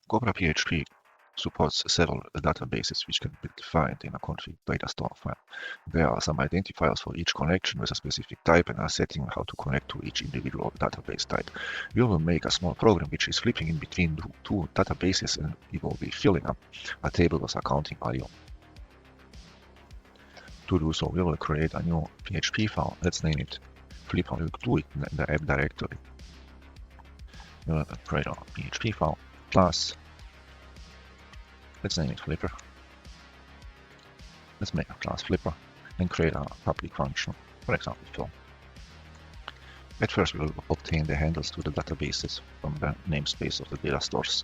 cobraPHP supports several databases which can be defined in a config data store file. There are some identifiers for each connection with a specific type and a setting how to connect to each individual database type. We will make a small program which is flipping in between two databases, and we will be filling up a table with a counting value. To do so, we will create a new PHP file. Let's name it Flipper. We'll do it in the app directory. We will create a PHP file class. Let's name it Flipper. Let's make a class Flipper and create a public function, for example, fill. At first, we will obtain the handles to the databases from the namespace of the data stores.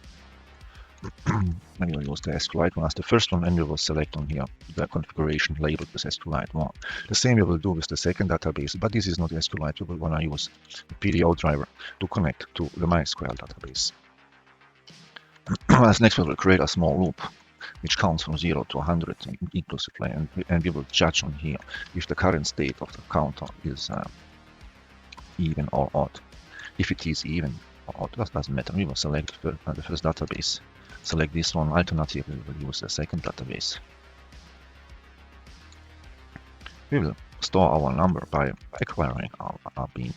And we will use the SQLite one as the first one, and we will select on here the configuration labeled with SQLite 1. The same we will do with the second database, but this is not SQLite. We will want to use the PDO driver to connect to the MySQL database. As next, we will create a small loop which counts from 0 to 100 inclusively, and we will judge on here if the current state of the counter is even or odd. If it is even or odd, that doesn't matter. We will select the first database. Select this one. Alternatively, we will use the second database. We will store our number by acquiring our bean.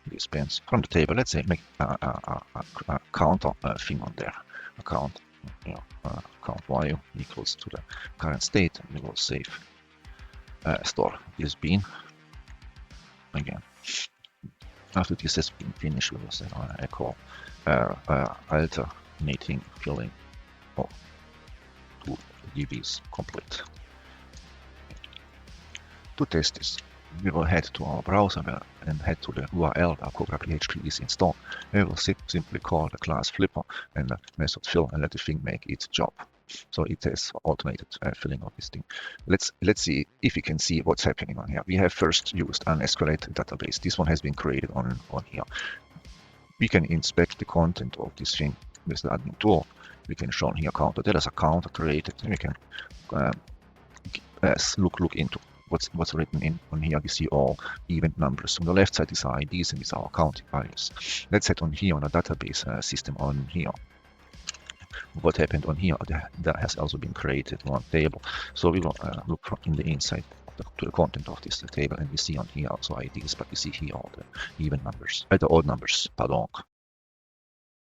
Dispense from the table. Let's say make a counter thing on there. Count value equals to the current state, and we will save store this bean again. After this has been finished, we will say echo alternating filling of 2 DBs complete. To test this, we will head to our browser and head to the URL where cobraPHP is installed. We will simply call the class Flipper and the method fill and let the thing make its job. So it has automated filling of this thing. Let's see if we can see what's happening on here. We have first used an SQLite database. This one has been created on here. We can inspect the content of this thing with the admin tool. We can show here counter. There is a counter created, and we can look into what's written in on here. We see all even numbers. On the left side is our IDs and is our counting values. Let's head on here on a database system on here. What happened on here? That has also been created one table. So we will look from in the inside to the content of this table, and we see on here also IDs, but we see here all the even numbers, the odd numbers, pardon.